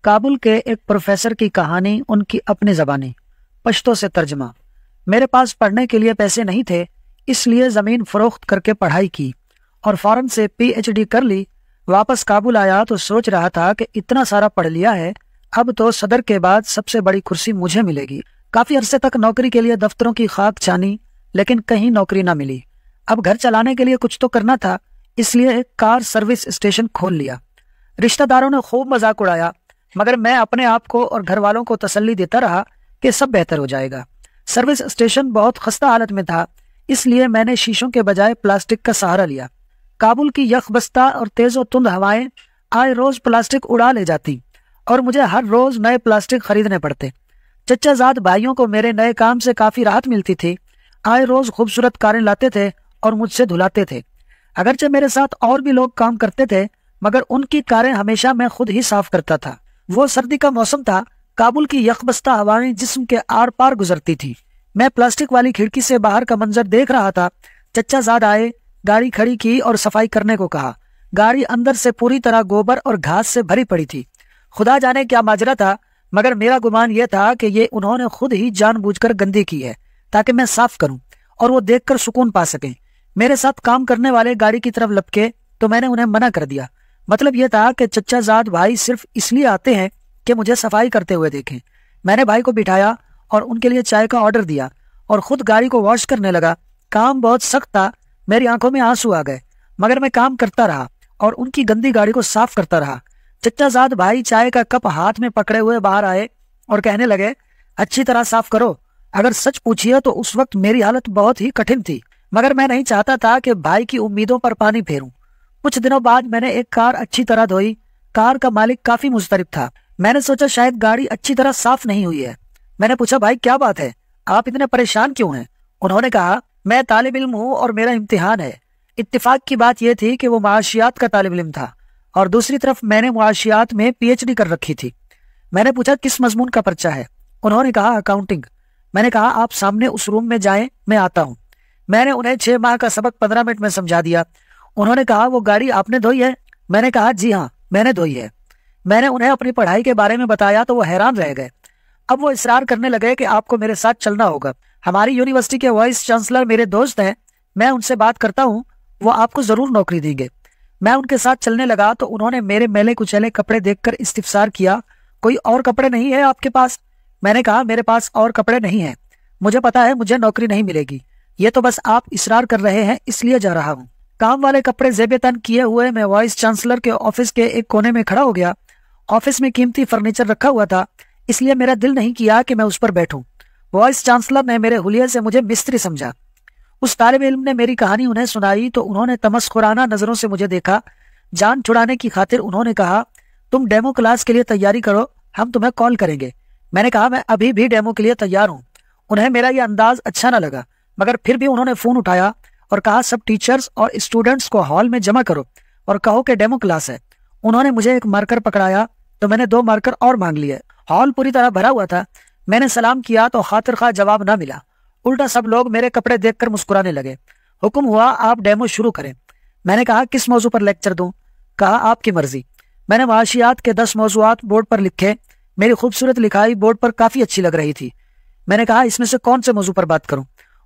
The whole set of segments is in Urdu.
کابل کے ایک پروفیسر کی کہانی، ان کی اپنی زبانی، پشتو سے ترجمہ۔ میرے پاس پڑھنے کے لیے پیسے نہیں تھے، اس لیے زمین فروخت کر کے پڑھائی کی اور فوراً سے PhD کر لی۔ واپس کابل آیا تو سوچ رہا تھا کہ اتنا سارا پڑھ لیا ہے، اب تو صدر کے بعد سب سے بڑی کرسی مجھے ملے گی۔ کافی عرصے تک نوکری کے لیے دفتروں کی خاک چھانی، لیکن کہیں نوکری نہ ملی۔ اب گھر چلانے کے لیے کچھ تو کرنا تھا، اس لیے ایک کار سروس اسٹیشن کھول لیا۔ رشتہ داروں نے خوب مذاق اڑایا، مگر میں اپنے آپ کو اور گھر والوں کو تسلی دیتا رہا کہ سب بہتر ہو جائے گا۔ سروس اسٹیشن بہت خستہ حالت میں تھا، اس لیے میں نے شیشوں کے بجائے پلاسٹک کا سہارا لیا۔ کابل کی یخ بستہ اور تیز و تند ہوائیں آئے روز پلاسٹک اڑا لے جاتی اور مجھے ہر روز نئے پلاسٹک خریدنے پڑتے۔ چچا زاد بھائیوں کو میرے نئے کام سے کافی راحت ملتی تھی۔ آئے روز خوبصورت کاریں لاتے تھے اور مجھ سے دھلاتے تھے۔ اگرچہ میرے ساتھ اور بھی لوگ کام کرتے تھے، مگر ان کی کاریں ہمیشہ میں خود ہی صاف کرتا تھا۔ وہ سردی کا موسم تھا، کابل کی یخ بستہ ہوائیں جسم کے آر پار گزرتی تھی۔ میں پلاسٹک والی کھڑکی سے باہر کا منظر دیکھ رہا تھا۔ چچا زاد آئے، گاڑی کھڑی کی اور صفائی کرنے کو کہا۔ گاڑی اندر سے پوری طرح گوبر اور گھاس سے بھری پڑی تھی۔ خدا جانے کیا ماجرا تھا، مگر میرا گمان یہ تھا کہ یہ انہوں نے خود ہی جان بوجھ کر گندی کی ہے تاکہ میں صاف کروں اور وہ دیکھ کر سکون پا سکیں۔ میرے ساتھ کام کرنے والے گاڑی کی طرف لپکے تو میں نے انہیں منع کر دیا۔ مطلب یہ تھا کہ چچا زاد بھائی صرف اس لیے آتے ہیں کہ مجھے صفائی کرتے ہوئے دیکھیں۔ میں نے بھائی کو بٹھایا اور ان کے لیے چائے کا آرڈر دیا اور خود گاڑی کو واش کرنے لگا۔ کام بہت سخت تھا، میری آنکھوں میں آنسو آ گئے، مگر میں کام کرتا رہا اور ان کی گندی گاڑی کو صاف کرتا رہا۔ چچا زاد بھائی چائے کا کپ ہاتھ میں پکڑے ہوئے باہر آئے اور کہنے لگے، اچھی طرح صاف کرو۔ اگر سچ پوچھیے تو اس وقت میری حالت بہت ہی کٹھن تھی، مگر میں نہیں چاہتا تھا کہ بھائی کی امیدوں پر پانی پھیروں۔ کچھ دنوں بعد میں نے ایک کار اچھی طرح دھوئی۔ کار کا مالک کافی مضطرب تھا۔ میں نے سوچا شاید گاڑی اچھی طرح صاف نہیں ہوئی ہے۔ میں نے پوچھا، بھائی کیا بات ہے، آپ اتنے پریشان کیوں ہیں؟ انہوں نے کہا، میں طالب علم ہوں اور میرا امتحان ہے۔ اتفاق کی بات یہ تھی کہ وہ معاشیات کا طالب علم تھا اور دوسری طرف میں نے معاشیات میں PhD کر رکھی تھی۔ میں نے پوچھا، کس مضمون کا پرچہ ہے؟ انہوں نے کہا، اکاؤنٹنگ۔ میں نے کہا، آپ سامنے اس روم میں جائیں، میں آتا ہوں۔ میں نے انہیں 6 ماہ کا سبق 15 منٹ میں سمجھا دیا۔ انہوں نے کہا، وہ گاڑی آپ نے دھوئی ہے؟ میں نے کہا، جی ہاں، میں نے دھوئی ہے۔ میں نے انہیں اپنی پڑھائی کے بارے میں بتایا تو وہ حیران رہ گئے۔ اب وہ اصرار کرنے لگے کہ آپ کو میرے ساتھ چلنا ہوگا۔ ہماری یونیورسٹی کے وائس چانسلر میرے دوست ہیں، میں ان سے بات کرتا ہوں، وہ آپ کو ضرور نوکری دیں گے۔ میں ان کے ساتھ چلنے لگا تو انہوں نے میرے میلے کچیلے کپڑے دیکھ کر استفسار کیا، کوئی اور کپڑے نہیں ہے آپ کے پاس؟ میں نے کہا، میرے پاس اور کپڑے نہیں ہیں، مجھے پتا ہے مجھے نوکری نہیں ملے گی، یہ تو بس آپ اصرار کر رہے ہیں اس لیے جا رہا ہوں۔ کام والے کپڑے زیب تن کیے ہوئے میں وائس چانسلر کے آفس کے ایک کونے میں کھڑا ہو گیا۔ آفس میں قیمتی فرنیچر رکھا ہوا تھا، اس لیے میرا دل نہیں کیا کہ میں اس پر بیٹھوں۔ وائس چانسلر نے میرے حلیے سے مجھے مستری سمجھا۔ اس طالب علم نے میری کہانی انہیں سنائی تو انہوں نے تمسخرانہ نظروں سے مجھے دیکھا۔ جان چھڑانے کی خاطر انہوں نے کہا، تم ڈیمو کلاس کے لیے تیاری کرو، ہم تمہیں کال کریں گے۔ میں نے کہا، میں ابھی بھی ڈیمو کے لیے تیار ہوں۔ انہیں میرا یہ انداز اچھا نہ لگا، مگر پھر بھی انہوں نے فون اٹھایا اور کہا، سب ٹیچرز اور اسٹوڈنٹس کو ہال میں جمع کرو اور کہو کہ ڈیمو کلاس ہے۔ انہوں نے مجھے ایک مارکر پکڑایا تو میں نے 2 مارکر اور مانگ لیے۔ ہال پوری طرح بھرا ہوا تھا۔ میں نے سلام کیا تو خاطر خواہ جواب نہ ملا، الٹا سب لوگ میرے کپڑے دیکھ کر مسکرانے لگے۔ حکم ہوا، آپ ڈیمو شروع کریں۔ میں نے کہا، کس موضوع پر لیکچر دوں؟ کہا، آپ کی مرضی۔ میں نے معاشیات کے 10 موضوعات بورڈ پر لکھے۔ میری خوبصورت لکھائی بورڈ پر کافی اچھی لگ رہی تھی۔ میں نے کہا، اس میں سے کون سے موضوع پر بات کروں؟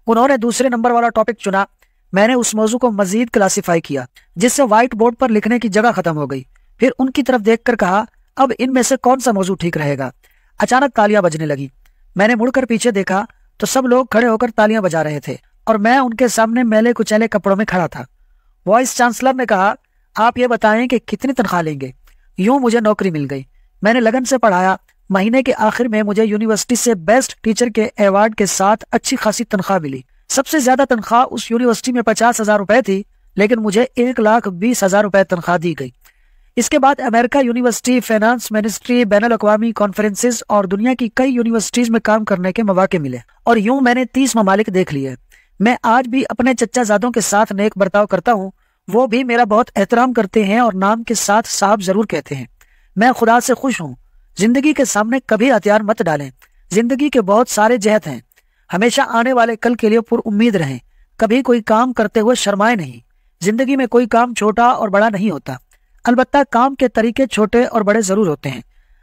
انہوں نے دوسرے نمبر والا ٹاپک چنا۔ میں نے اس موضوع کو مزید کلاسیفائی کیا، جس سے وائٹ بورڈ پر لکھنے کی جگہ ختم ہو گئی۔ پھر ان کی طرف دیکھ کر کہا، اب ان میں سے کون سا موضوع ٹھیک رہے گا؟ اچانک تالیاں بجنے لگی۔ میں نے مڑ کر پیچھے دیکھا تو سب لوگ کھڑے ہو کر تالیاں بجا رہے تھے اور میں ان کے سامنے میلے کچیلے کپڑوں میں کھڑا تھا۔ وائس چانسلر نے کہا، آپ یہ بتائیں کہ کتنی تنخواہ لیں گے؟ یوں مجھے نوکری مل گئی۔ میں نے لگن سے پڑھایا۔ مہینے کے آخر میں مجھے یونیورسٹی سے بیسٹ ٹیچر کے ایوارڈ کے ساتھ اچھی خاصی تنخواہ ملی۔ سب سے زیادہ تنخواہ اس یونیورسٹی میں 50,000 روپے تھی، لیکن مجھے 1,20,000 روپے تنخواہ دی گئی۔ اس کے بعد امریکہ یونیورسٹی، فائنانس منسٹری، بین الاقوامی کانفرنسز اور دنیا کی کئی یونیورسٹیز میں کام کرنے کے مواقع ملے اور یوں میں نے 30 ممالک دیکھ لیے۔ میں آج بھی اپنے چچا زادوں کے ساتھ نیک برتاؤ کرتا ہوں، وہ بھی میرا بہت احترام کرتے ہیں اور نام کے ساتھ صاحب ضرور کہتے ہیں۔ میں خدا سے خوش ہوں۔ زندگی کے سامنے کبھی ہتھیار مت ڈالیں۔ زندگی کے بہت سارے جہت ہیں، ہمیشہ آنے والے کل کے لیے پر امید رہیں۔ کبھی کوئی کام کرتے ہوئے شرمائے نہیں۔ زندگی میں کوئی کام چھوٹا اور بڑا نہیں ہوتا، البتہ کام کے طریقے چھوٹے اور بڑے ضرور ہوتے ہیں۔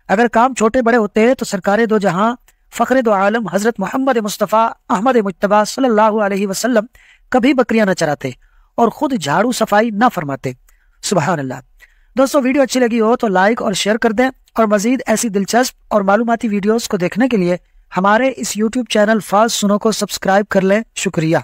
اگر کام چھوٹے بڑے ہوتے تو سرکار دو جہاں فخر دو عالم حضرت محمد مصطفیٰ احمد مجتبیٰ صلی اللہ علیہ وسلم کبھی بکریاں نہ چراتے اور خود جھاڑو صفائی نہ فرماتے۔ سبحان اللہ۔ دوستو، ویڈیو اچھی لگی ہو تو لائک اور شیئر کر دیں، اور مزید ایسی دلچسپ اور معلوماتی ویڈیوز کو دیکھنے کے لیے ہمارے اس YouTube چینل فاز سنو کو سبسکرائب کر لیں۔ شکریہ۔